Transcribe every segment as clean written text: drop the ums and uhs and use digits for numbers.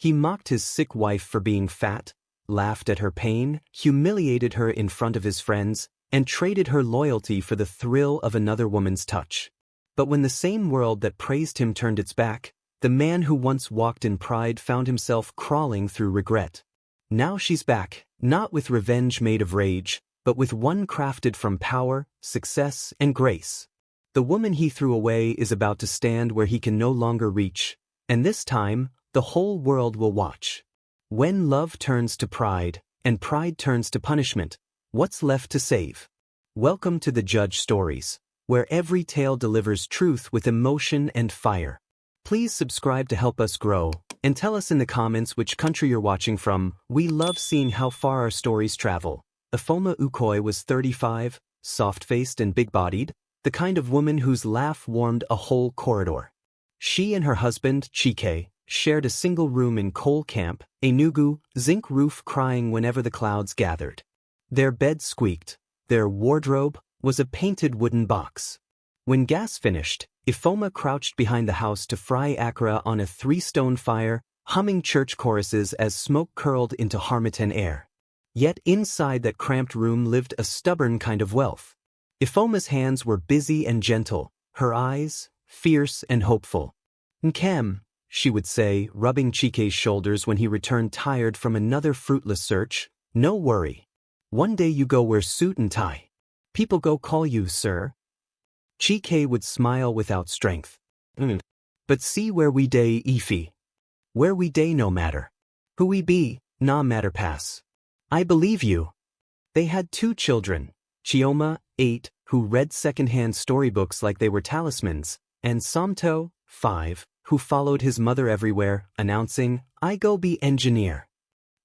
He mocked his sick wife for being fat, laughed at her pain, humiliated her in front of his friends, and traded her loyalty for the thrill of another woman's touch. But when the same world that praised him turned its back, the man who once walked in pride found himself crawling through regret. Now she's back, not with revenge made of rage, but with one crafted from power, success, and grace. The woman he threw away is about to stand where he can no longer reach, and this time, the whole world will watch. When love turns to pride, and pride turns to punishment, what's left to save? Welcome to the Judge Stories, where every tale delivers truth with emotion and fire. Please subscribe to help us grow, and tell us in the comments which country you're watching from. We love seeing how far our stories travel. Ifeoma Uche was 35, soft-faced and big-bodied, the kind of woman whose laugh warmed a whole corridor. She and her husband, Chike, shared a single room in coal camp, a Nugu, zinc roof crying whenever the clouds gathered. Their bed squeaked. Their wardrobe was a painted wooden box. When gas finished, Ifeoma crouched behind the house to fry akara on a 3-stone fire, humming church choruses as smoke curled into Harmattan air. Yet inside that cramped room lived a stubborn kind of wealth. Ifeoma's hands were busy and gentle, her eyes fierce and hopeful. "Nkem," she would say, rubbing Chike's shoulders when he returned tired from another fruitless search, "no worry. One day you go wear suit and tie. People go call you sir." Chike would smile without strength. "But see where we day Ifi. Where we day no matter. Who we be, na matter pass. I believe you." They had 2 children, Chioma, 8, who read second-hand storybooks like they were talismans, and Samto, 5, who followed his mother everywhere, announcing, "I go be engineer."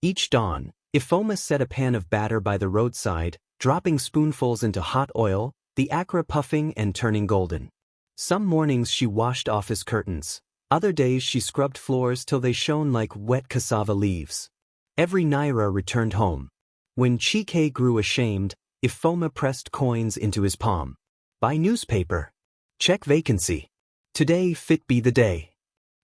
Each dawn, Ifeoma set a pan of batter by the roadside, dropping spoonfuls into hot oil, the akara puffing and turning golden. Some mornings she washed office curtains. Other days she scrubbed floors till they shone like wet cassava leaves. Every naira returned home. When Chike grew ashamed, Ifeoma pressed coins into his palm. "Buy newspaper. Check vacancy. Today fit be the day."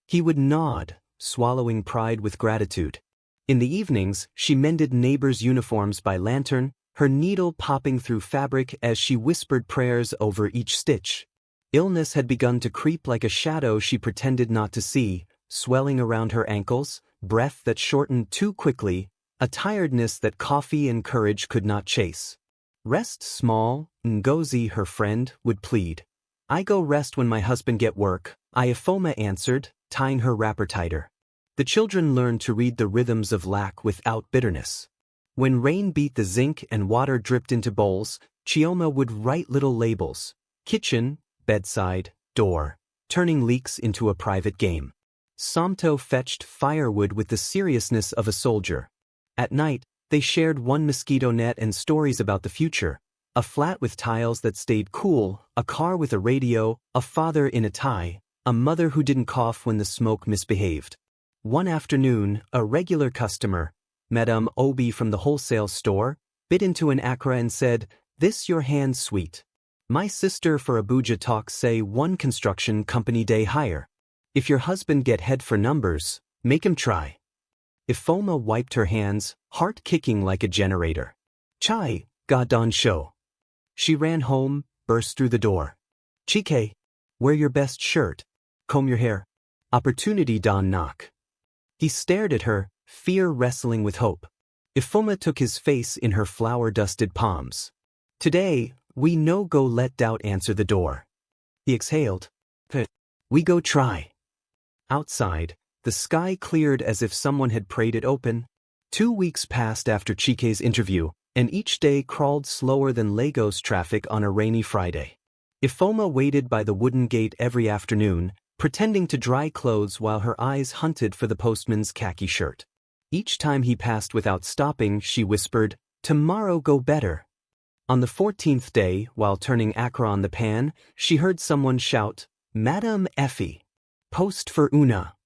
He would nod, swallowing pride with gratitude. In the evenings, she mended neighbors' uniforms by lantern, her needle popping through fabric as she whispered prayers over each stitch. Illness had begun to creep like a shadow she pretended not to see, swelling around her ankles, breath that shortened too quickly, a tiredness that coffee and courage could not chase. "Rest small," Ngozi, her friend, would plead. "I go rest when my husband get work," Ifeoma answered, tying her wrapper tighter. The children learned to read the rhythms of lack without bitterness. When rain beat the zinc and water dripped into bowls, Chioma would write little labels: kitchen, bedside, door, turning leaks into a private game. Samto fetched firewood with the seriousness of a soldier. At night, they shared one mosquito net and stories about the future: a flat with tiles that stayed cool, a car with a radio, a father in a tie, a mother who didn't cough when the smoke misbehaved. One afternoon, a regular customer, Madame Obi from the wholesale store, bit into an akara and said, "This your hand sweet. My sister for Abuja talks say one construction company day hire. If your husband get head for numbers, make him try." Ifeoma wiped her hands, heart kicking like a generator. "Chai, ga don show." She ran home, burst through the door. "Chike, wear your best shirt. Comb your hair. Opportunity don knock." He stared at her, fear wrestling with hope. Ifeoma took his face in her flour-dusted palms. "Today, we no go let doubt answer the door." He exhaled. "We go try." Outside, the sky cleared as if someone had prayed it open. 2 weeks passed after Chike's interview, and each day crawled slower than Lagos traffic on a rainy Friday. Ifeoma waited by the wooden gate every afternoon, pretending to dry clothes while her eyes hunted for the postman's khaki shirt. Each time he passed without stopping, she whispered, "Tomorrow go better." On the 14th day, while turning akara on the pan, she heard someone shout, "Madame Effie, post for Una."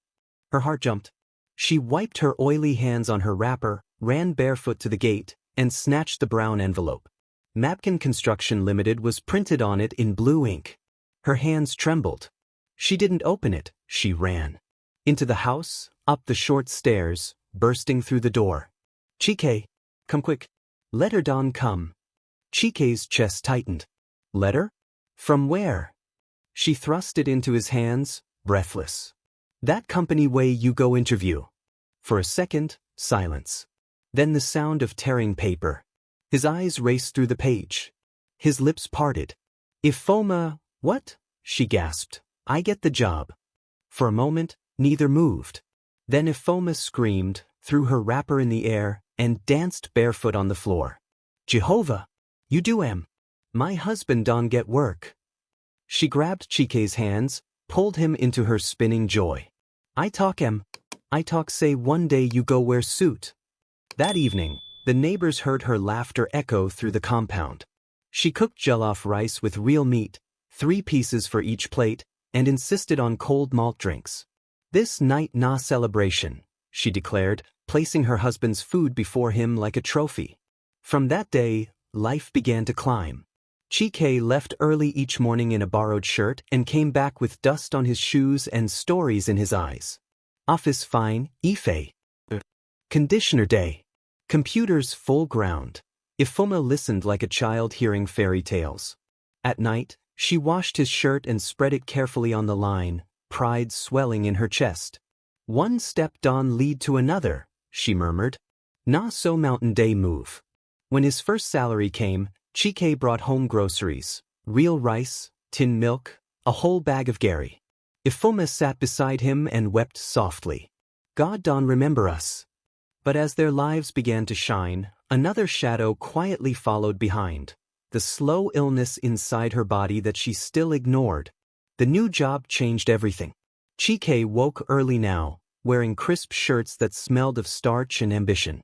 Her heart jumped. She wiped her oily hands on her wrapper, ran barefoot to the gate, and snatched the brown envelope. Mapkin Construction Limited was printed on it in blue ink. Her hands trembled. She didn't open it, she ran. Into the house, Up the short stairs, bursting through the door. "Chike, come quick. Let her Don come." Chike's chest tightened. "Letter? From where?" She thrust it into his hands, breathless. "That company way you go interview." For a second, silence. Then the sound of tearing paper. His eyes raced through the page. His lips parted. "Ifoma, what?" she gasped. "I get the job." For a moment, neither moved. Then Ifoma screamed, threw her wrapper in the air, and danced barefoot on the floor. "Jehovah! You do am. My husband Don get work." She grabbed Chike's hands, pulled him into her spinning joy. "I talk say one day you go wear suit." That evening, the neighbors heard her laughter echo through the compound. She cooked jollof rice with real meat, 3 pieces for each plate, and insisted on cold malt drinks. "This night na celebration," she declared, placing her husband's food before him like a trophy. From that day, life began to climb. Chike left early each morning in a borrowed shirt and came back with dust on his shoes and stories in his eyes. Office fine, Ife. Conditioner day. Computers full ground. Ifoma listened like a child hearing fairy tales. At night, she washed his shirt and spread it carefully on the line, pride swelling in her chest. "One step Don lead to another," she murmured. "Na so mountain day move." When his first salary came, Chike brought home groceries, real rice, tin milk, a whole bag of Gary. Ifoma sat beside him and wept softly. "God Don remember us." But as their lives began to shine, another shadow quietly followed behind. The slow illness inside her body that she still ignored. The new job changed everything. Chike woke early now, wearing crisp shirts that smelled of starch and ambition.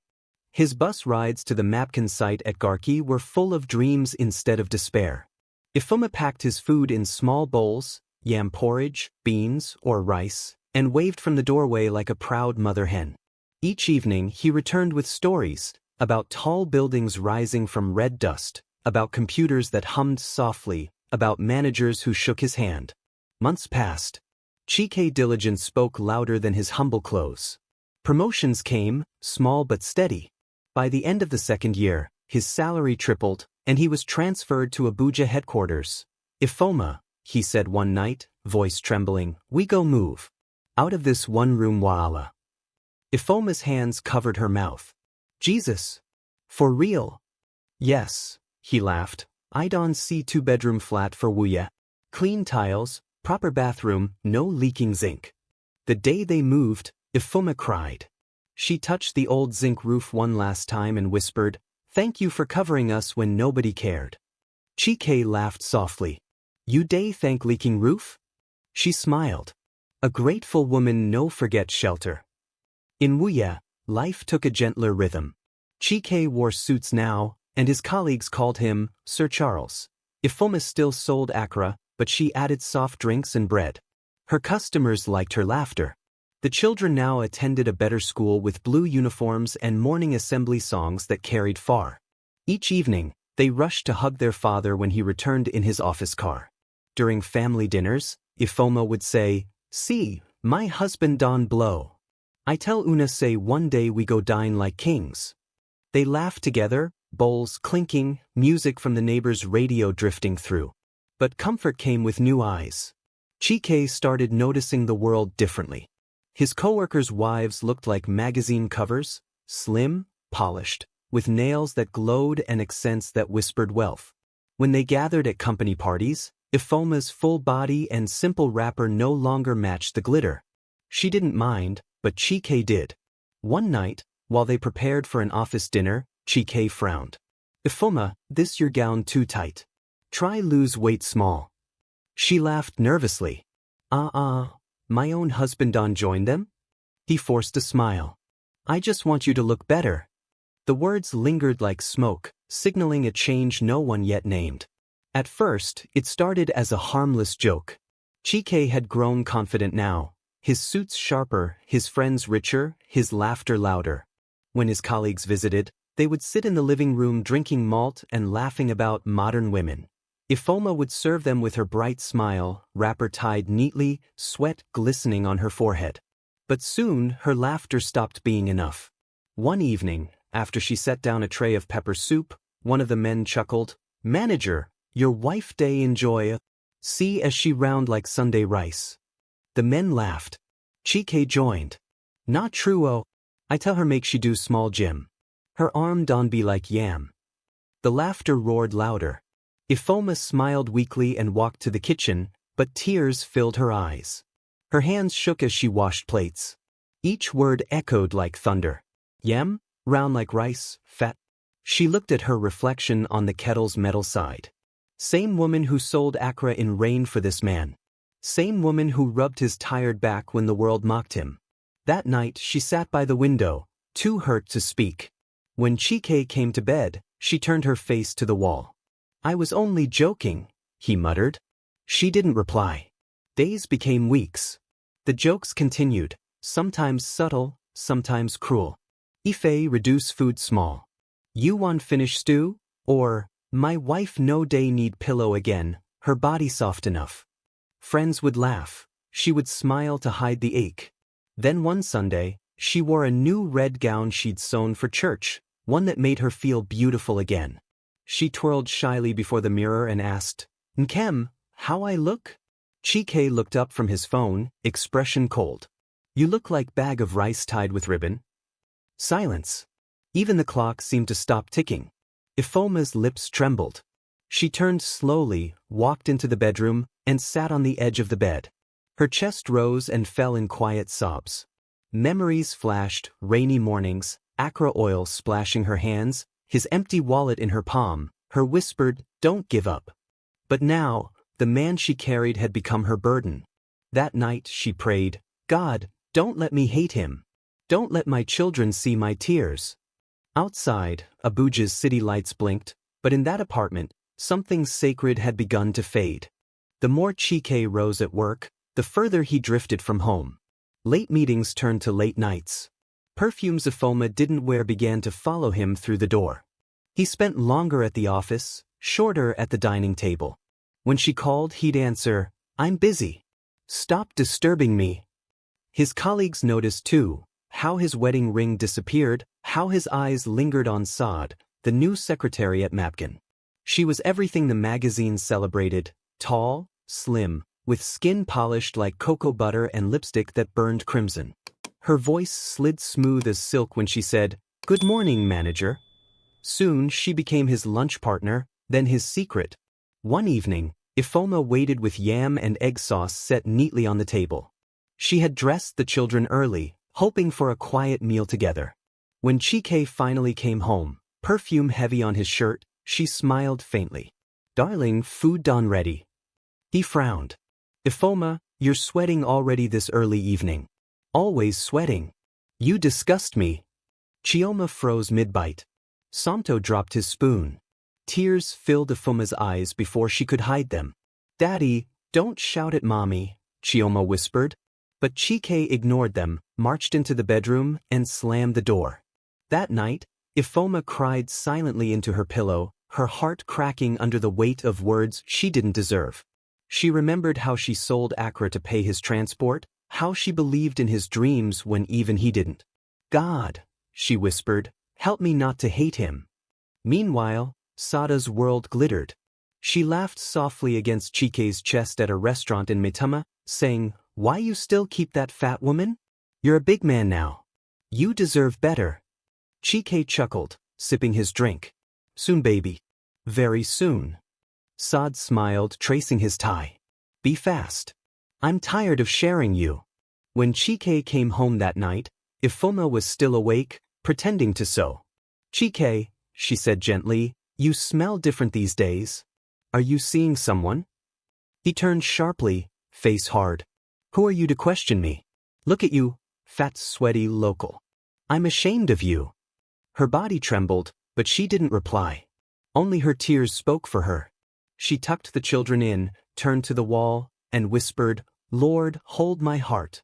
His bus rides to the Mapkin site at Garki were full of dreams instead of despair. Ifoma packed his food in small bowls, yam porridge, beans, or rice, and waved from the doorway like a proud mother hen. Each evening he returned with stories, about tall buildings rising from red dust, about computers that hummed softly, about managers who shook his hand. Months passed. Chike diligence spoke louder than his humble clothes. Promotions came, small but steady. By the end of the second year, his salary tripled, and he was transferred to Abuja headquarters. "Ifoma," he said one night, voice trembling, "we go move. Out of this one-room wahala." Ifoma's hands covered her mouth. "Jesus? For real?" "Yes," he laughed. "I don't see 2-bedroom flat for Wuya. Clean tiles, proper bathroom, no leaking zinc." The day they moved, Ifoma cried. She touched the old zinc roof one last time and whispered, "Thank you for covering us when nobody cared." Chike laughed softly. "You day thank leaking roof?" She smiled. "A grateful woman no forget shelter." In Wuya, life took a gentler rhythm. Chike wore suits now, and his colleagues called him Sir Charles. Ifoma still sold akra, but she added soft drinks and bread. Her customers liked her laughter. The children now attended a better school with blue uniforms and morning assembly songs that carried far. Each evening, they rushed to hug their father when he returned in his office car. During family dinners, Ifoma would say, "See, my husband Don blow. I tell Una say one day we go dine like kings." They laughed together, bowls clinking, music from the neighbor's radio drifting through. But comfort came with new eyes. Chike started noticing the world differently. His coworkers' wives looked like magazine covers, slim, polished, with nails that glowed and accents that whispered wealth. When they gathered at company parties, Ifoma's full body and simple wrapper no longer matched the glitter. She didn't mind, but Chike did. One night, while they prepared for an office dinner, Chike frowned. "Ifoma, this your gown too tight. Try lose weight small." She laughed nervously. My own husband Don joined them?" He forced a smile. "I just want you to look better." The words lingered like smoke, signaling a change no one yet named. At first, it started as a harmless joke. Chike had grown confident now, his suits sharper, his friends richer, his laughter louder. When his colleagues visited, they would sit in the living room drinking malt and laughing about modern women. Ifoma would serve them with her bright smile, wrapper tied neatly, sweat glistening on her forehead. But soon her laughter stopped being enough. One evening, after she set down a tray of pepper soup, one of the men chuckled, "Manager, your wife day enjoy. See as she round like Sunday rice." The men laughed. Chike joined. "Not true, oh. I tell her make she do small gym. Her arm don be like yam." The laughter roared louder. Ifoma smiled weakly and walked to the kitchen, but tears filled her eyes. Her hands shook as she washed plates. Each word echoed like thunder. Yam, round like rice, fat. She looked at her reflection on the kettle's metal side. Same woman who sold akra in rain for this man. Same woman who rubbed his tired back when the world mocked him. That night she sat by the window, too hurt to speak. When Chike came to bed, she turned her face to the wall. "I was only joking," he muttered. She didn't reply. Days became weeks. The jokes continued, sometimes subtle, sometimes cruel. "Ife reduce food small. You want finish stew?" Or, "My wife no day need pillow again, her body soft enough." Friends would laugh. She would smile to hide the ache. Then one Sunday, she wore a new red gown she'd sewn for church, one that made her feel beautiful again. She twirled shyly before the mirror and asked, "Nkem, how I look?" Chike looked up from his phone, expression cold. "You look like bag of rice tied with ribbon." Silence. Even the clock seemed to stop ticking. Ifoma's lips trembled. She turned slowly, walked into the bedroom, and sat on the edge of the bed. Her chest rose and fell in quiet sobs. Memories flashed, rainy mornings, akra oil splashing her hands, his empty wallet in her palm, her whispered, "Don't give up." But now, the man she carried had become her burden. That night she prayed, "God, don't let me hate him. Don't let my children see my tears." Outside, Abuja's city lights blinked, but in that apartment, something sacred had begun to fade. The more Chike rose at work, the further he drifted from home. Late meetings turned to late nights. Perfumes Ifoma didn't wear began to follow him through the door. He spent longer at the office, shorter at the dining table. When she called, he'd answer, "I'm busy. Stop disturbing me." His colleagues noticed too, how his wedding ring disappeared, how his eyes lingered on Saad, the new secretary at Mapkin. She was everything the magazines celebrated, tall, slim, with skin polished like cocoa butter and lipstick that burned crimson. Her voice slid smooth as silk when she said, "Good morning, manager." Soon she became his lunch partner, then his secret. One evening, Ifoma waited with yam and egg sauce set neatly on the table. She had dressed the children early, hoping for a quiet meal together. When Chike finally came home, perfume heavy on his shirt, she smiled faintly. "Darling, food done ready." He frowned. "Ifoma, you're sweating already this early evening." "Always sweating. You disgust me." Chioma froze mid-bite. Santo dropped his spoon. Tears filled Ifoma's eyes before she could hide them. "Daddy, don't shout at mommy," Chioma whispered. But Chike ignored them, marched into the bedroom, and slammed the door. That night, Ifoma cried silently into her pillow, her heart cracking under the weight of words she didn't deserve. She remembered how she sold akra to pay his transport, how she believed in his dreams when even he didn't. "God," she whispered, "help me not to hate him." Meanwhile, Sada's world glittered. She laughed softly against Chike's chest at a restaurant in Mitama, saying, "Why you still keep that fat woman? You're a big man now. You deserve better." Chike chuckled, sipping his drink. "Soon, baby. Very soon." Sad smiled, tracing his tie. "Be fast. I'm tired of sharing you." When Chike came home that night, Ifoma was still awake, pretending to sew. "Chike," she said gently, "you smell different these days. Are you seeing someone?" He turned sharply, face hard. "Who are you to question me? Look at you, fat sweaty local. I'm ashamed of you." Her body trembled, but she didn't reply. Only her tears spoke for her. She tucked the children in, turned to the wall, and whispered, "Lord, hold my heart."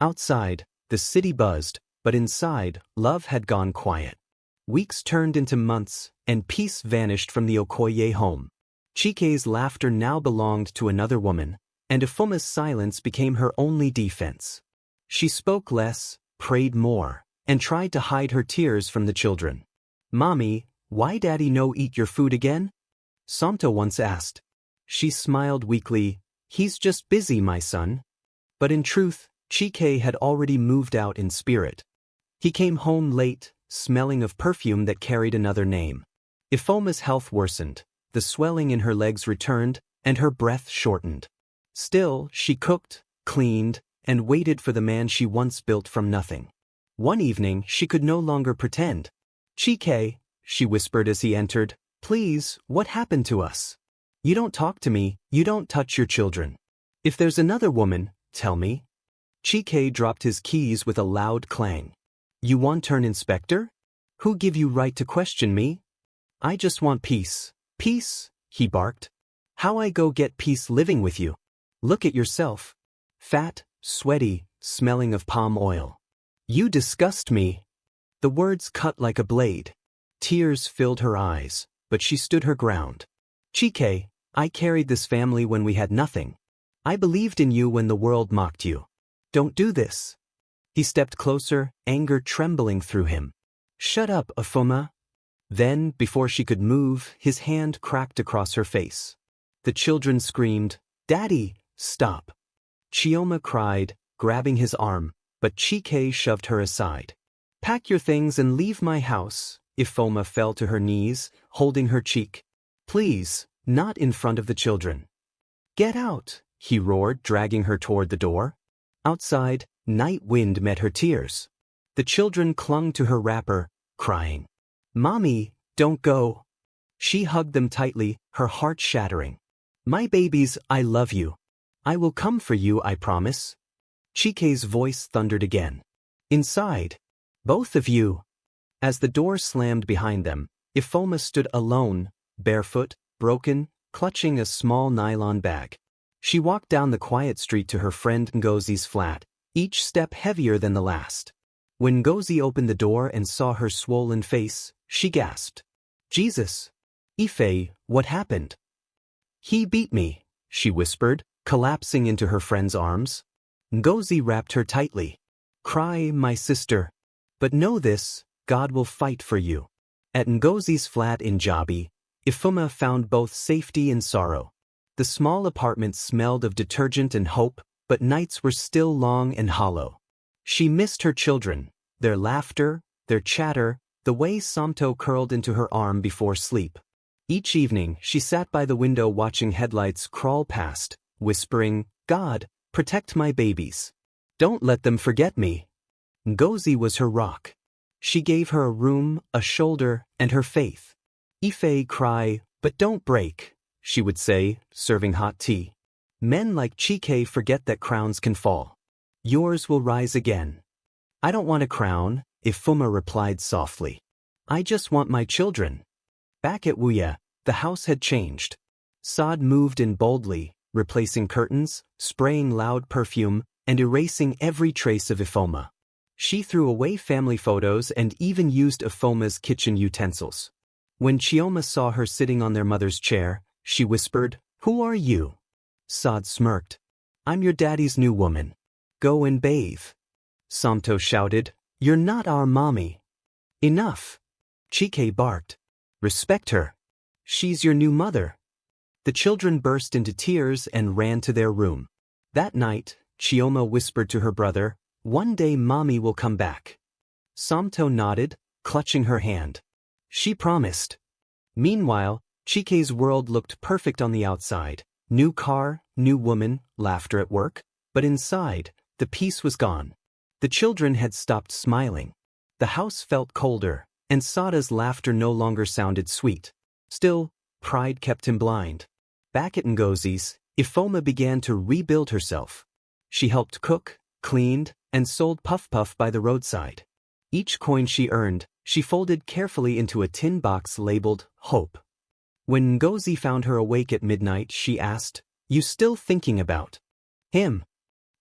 Outside, the city buzzed, but inside, love had gone quiet. Weeks turned into months, and peace vanished from the Okoye home. Chike's laughter now belonged to another woman, and Ifoma's silence became her only defense. She spoke less, prayed more, and tried to hide her tears from the children. "Mommy, why Daddy no eat your food again?" Samto once asked. She smiled weakly. "He's just busy, my son." But in truth, Chike had already moved out in spirit. He came home late, smelling of perfume that carried another name. Ifoma's health worsened, the swelling in her legs returned, and her breath shortened. Still, she cooked, cleaned, and waited for the man she once built from nothing. One evening, she could no longer pretend. "Chike," she whispered as he entered, "please, what happened to us? You don't talk to me, you don't touch your children. If there's another woman, tell me." Chike dropped his keys with a loud clang. "You want turn inspector? Who give you right to question me? I just want peace." "Peace?" he barked. "How I go get peace living with you? Look at yourself. Fat, sweaty, smelling of palm oil. You disgust me." The words cut like a blade. Tears filled her eyes, but she stood her ground. "Chike, I carried this family when we had nothing. I believed in you when the world mocked you. Don't do this." He stepped closer, anger trembling through him. "Shut up, Ifoma." Then, before she could move, his hand cracked across her face. The children screamed, "Daddy, stop." Chioma cried, grabbing his arm, but Chike shoved her aside. "Pack your things and leave my house." Ifoma fell to her knees, holding her cheek. "Please, not in front of the children." "Get out," he roared, dragging her toward the door. Outside, night wind met her tears. The children clung to her wrapper, crying, "Mommy, don't go." She hugged them tightly, her heart shattering. "My babies, I love you. I will come for you, I promise." Chike's voice thundered again. Inside, "Both of you." As the door slammed behind them, Ifoma stood alone, barefoot, broken, clutching a small nylon bag. She walked down the quiet street to her friend Ngozi's flat, each step heavier than the last. When Ngozi opened the door and saw her swollen face, she gasped. "Jesus! Ife, what happened?" "He beat me," she whispered, collapsing into her friend's arms. Ngozi wrapped her tightly. "Cry, my sister. But know this, God will fight for you." At Ngozi's flat in Jabi, Ifoma found both safety and sorrow. The small apartment smelled of detergent and hope, but nights were still long and hollow. She missed her children, their laughter, their chatter, the way Samto curled into her arm before sleep. Each evening, she sat by the window watching headlights crawl past, whispering, "God, protect my babies. Don't let them forget me." Ngozi was her rock. She gave her a room, a shoulder, and her faith. "Ife, cry, but don't break," she would say, serving hot tea. "Men like Chike forget that crowns can fall. Yours will rise again." "I don't want a crown," Ifoma replied softly. "I just want my children." Back at Wuya, the house had changed. Saad moved in boldly, replacing curtains, spraying loud perfume, and erasing every trace of Ifoma. She threw away family photos and even used Ifoma's kitchen utensils. When Chioma saw her sitting on their mother's chair, she whispered, "Who are you?" Saad smirked. "I'm your daddy's new woman. Go and bathe." Samto shouted, "You're not our mommy." "Enough." Chike barked. "Respect her. She's your new mother." The children burst into tears and ran to their room. That night, Chioma whispered to her brother, "One day mommy will come back." Samto nodded, clutching her hand. She promised. Meanwhile, Chike's world looked perfect on the outside. New car, new woman, laughter at work. But inside, the peace was gone. The children had stopped smiling. The house felt colder, and Sada's laughter no longer sounded sweet. Still, pride kept him blind. Back at Ngozi's, Ifoma began to rebuild herself. She helped cook, cleaned, and sold puff-puff by the roadside. Each coin she earned, she folded carefully into a tin box labeled Hope. When Ngozi found her awake at midnight, she asked, "You still thinking about him?"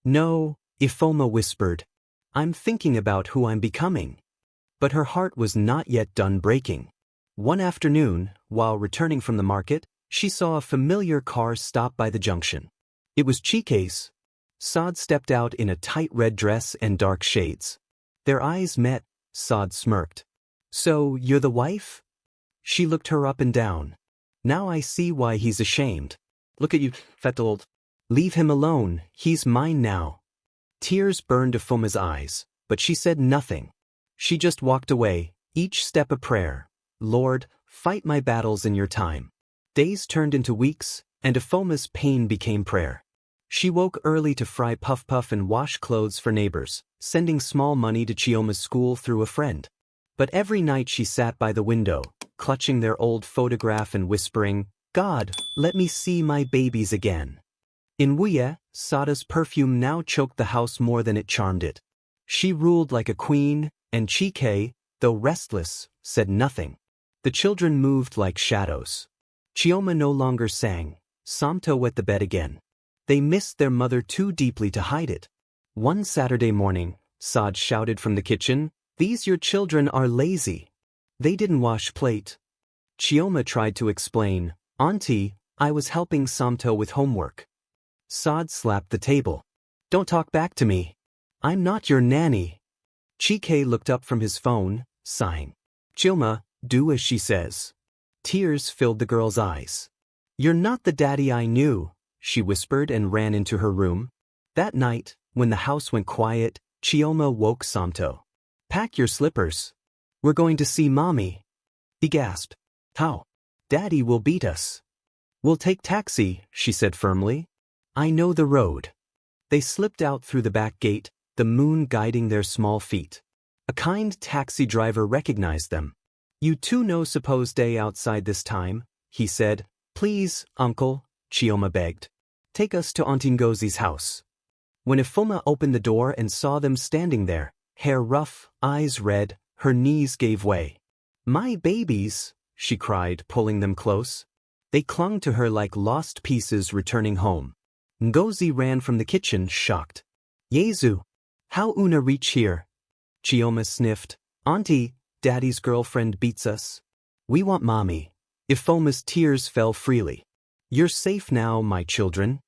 "No," Ifoma whispered. "I'm thinking about who I'm becoming." But her heart was not yet done breaking. One afternoon, while returning from the market, she saw a familiar car stop by the junction. It was Chike's. Sod stepped out in a tight red dress and dark shades. Their eyes met. Sod smirked. "So, you're the wife?" She looked her up and down. "Now I see why he's ashamed. Look at you, fat old. Leave him alone, he's mine now." Tears burned to Fuma's eyes, but she said nothing. She just walked away, each step a prayer. "Lord, fight my battles in your time." Days turned into weeks, and Afoma's pain became prayer. She woke early to fry puff-puff and wash clothes for neighbors, sending small money to Chioma's school through a friend. But every night she sat by the window, clutching their old photograph and whispering, "God, let me see my babies again." In Wuye, Sada's perfume now choked the house more than it charmed it. She ruled like a queen, and Chike, though restless, said nothing. The children moved like shadows. Chioma no longer sang. Samto wet the bed again. They missed their mother too deeply to hide it. One Saturday morning, Sad shouted from the kitchen, "These your children are lazy. They didn't wash plate." Chioma tried to explain, "Auntie, I was helping Samto with homework." Sad slapped the table. "Don't talk back to me. I'm not your nanny." Chike looked up from his phone, sighing. "Chioma, do as she says." Tears filled the girl's eyes. "You're not the daddy I knew," she whispered and ran into her room. That night, when the house went quiet, Chioma woke Samto. "Pack your slippers. We're going to see Mommy." He gasped. "How? Daddy will beat us." "We'll take taxi," she said firmly. "I know the road." They slipped out through the back gate, the moon guiding their small feet. A kind taxi driver recognized them. "You two no suppose stay outside this time," he said. "Please, uncle," Chioma begged. "Take us to Auntie Ngozi's house." When Ifoma opened the door and saw them standing there, hair rough, eyes red, her knees gave way. "My babies," she cried, pulling them close. They clung to her like lost pieces returning home. Ngozi ran from the kitchen, shocked. "Yezu, how Una reach here?" Chioma sniffed. "Auntie, Daddy's girlfriend beats us. We want Mommy." Ifoma's tears fell freely. "You're safe now, my children."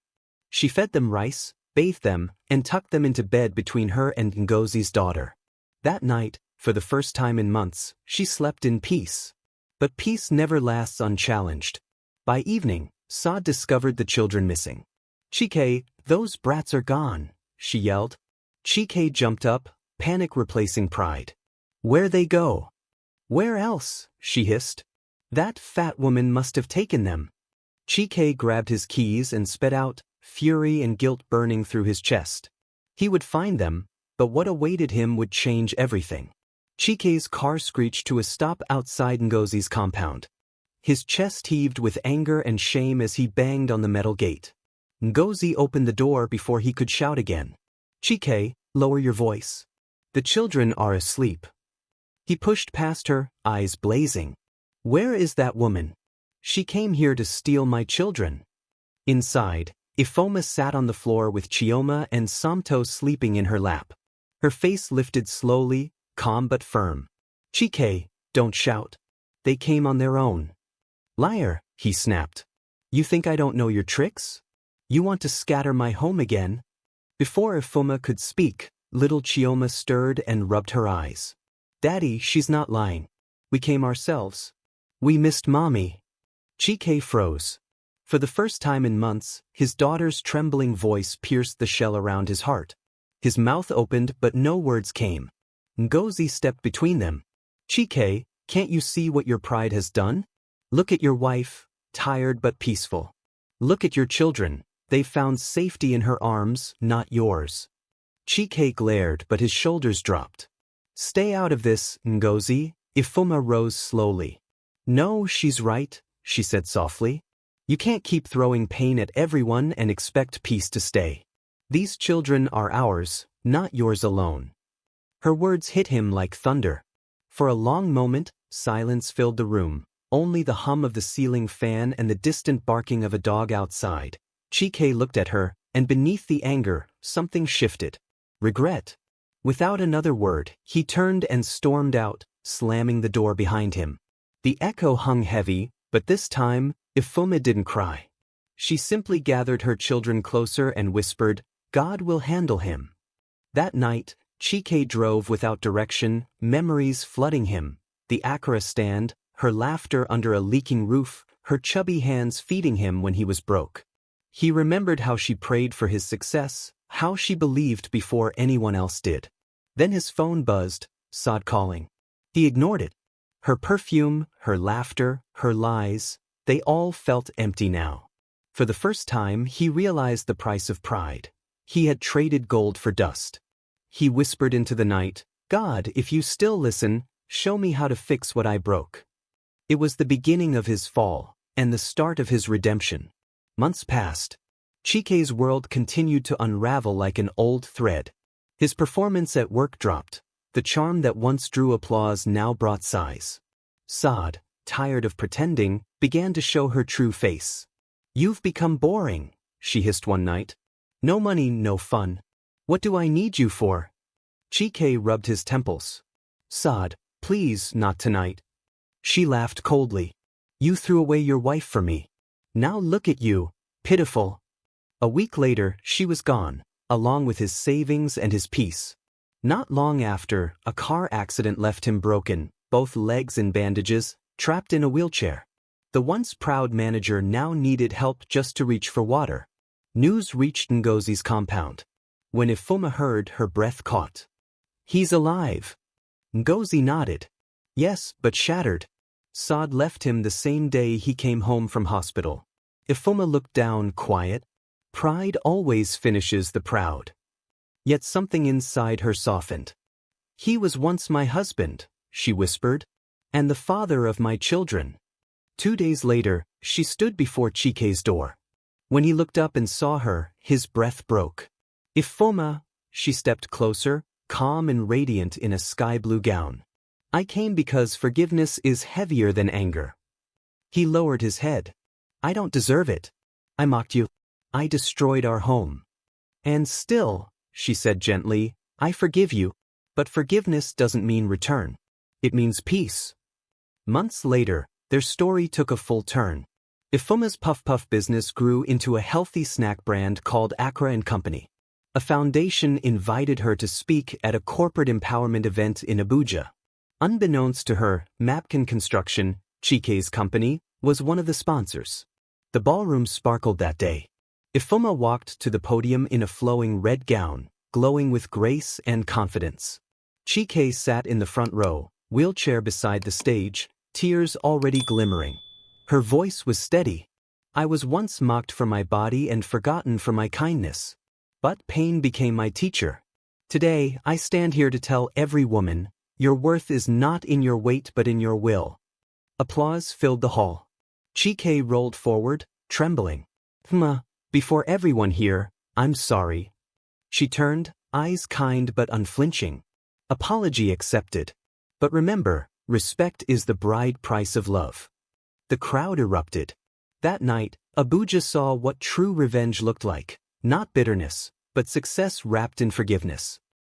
She fed them rice, bathed them, and tucked them into bed between her and Ngozi's daughter. That night, for the first time in months, she slept in peace. But peace never lasts unchallenged. By evening, Sad discovered the children missing. "Chike, those brats are gone," she yelled. Chike jumped up, panic replacing pride. "Where they go?" "Where else?" she hissed. "That fat woman must have taken them." Chike grabbed his keys and sped out, fury and guilt burning through his chest. He would find them, but what awaited him would change everything. Chike's car screeched to a stop outside Ngozi's compound. His chest heaved with anger and shame as he banged on the metal gate. Ngozi opened the door before he could shout again. "Chike, lower your voice. The children are asleep." He pushed past her, eyes blazing. "Where is that woman? She came here to steal my children." Inside, Ifoma sat on the floor with Chioma and Samto sleeping in her lap. Her face lifted slowly, calm but firm. "Chike, don't shout. They came on their own." "Liar," he snapped. "You think I don't know your tricks? You want to scatter my home again?" Before Ifoma could speak, little Chioma stirred and rubbed her eyes. "Daddy, she's not lying. We came ourselves. We missed Mommy." Chike froze. For the first time in months, his daughter's trembling voice pierced the shell around his heart. His mouth opened but no words came. Ngozi stepped between them. "Chike, can't you see what your pride has done? Look at your wife, tired but peaceful. Look at your children, they've found safety in her arms, not yours." Chike glared but his shoulders dropped. "Stay out of this, Ngozi." Ifoma rose slowly. "No, she's right," she said softly. "You can't keep throwing pain at everyone and expect peace to stay. These children are ours, not yours alone." Her words hit him like thunder. For a long moment, silence filled the room, only the hum of the ceiling fan and the distant barking of a dog outside. Chike looked at her, and beneath the anger, something shifted. Regret. Without another word, he turned and stormed out, slamming the door behind him. The echo hung heavy, but this time, Ifoma didn't cry. She simply gathered her children closer and whispered, God will handle him. That night, Chike drove without direction, memories flooding him. The Accra stand, her laughter under a leaking roof, her chubby hands feeding him when he was broke. He remembered how she prayed for his success, how she believed before anyone else did. Then his phone buzzed, Sod calling. He ignored it. Her perfume, her laughter, her lies, they all felt empty now. For the first time, he realized the price of pride. He had traded gold for dust. He whispered into the night, God, if you still listen, show me how to fix what I broke. It was the beginning of his fall, and the start of his redemption. Months passed. Chike's world continued to unravel like an old thread. His performance at work dropped. The charm that once drew applause now brought sighs. Sod, tired of pretending, began to show her true face. You've become boring, she hissed one night. No money, no fun. What do I need you for? Chike rubbed his temples. Sod, please, not tonight. She laughed coldly. You threw away your wife for me. Now look at you, pitiful. A week later, she was gone, along with his savings and his peace. Not long after, a car accident left him broken, both legs in bandages, trapped in a wheelchair. The once proud manager now needed help just to reach for water. News reached Ngozi's compound. When Ifuma heard, her breath caught. He's alive. Ngozi nodded. Yes, but shattered. Sod left him the same day he came home from hospital. Ifuma looked down, quiet. Pride always finishes the proud. Yet something inside her softened. He was once my husband, she whispered, and the father of my children. 2 days later, she stood before Chike's door. When he looked up and saw her, his breath broke. Ifoma, she stepped closer, calm and radiant in a sky-blue gown. I came because forgiveness is heavier than anger. He lowered his head. I don't deserve it. I mocked you. I destroyed our home. And still, she said gently, I forgive you, but forgiveness doesn't mean return. It means peace. Months later, their story took a full turn. Ifuma's Puff Puff business grew into a healthy snack brand called Accra & Company. A foundation invited her to speak at a corporate empowerment event in Abuja. Unbeknownst to her, Mapkin Construction, Chike's company, was one of the sponsors. The ballroom sparkled that day. Ifuma walked to the podium in a flowing red gown, glowing with grace and confidence. Chike sat in the front row, wheelchair beside the stage, tears already glimmering. Her voice was steady. I was once mocked for my body and forgotten for my kindness. But pain became my teacher. Today, I stand here to tell every woman, your worth is not in your weight but in your will. Applause filled the hall. Chike rolled forward, trembling. Before everyone here, I'm sorry. She turned, eyes kind but unflinching. Apology accepted. But remember, respect is the bride price of love. The crowd erupted. That night, Abuja saw what true revenge looked like. Not bitterness, but success wrapped in forgiveness.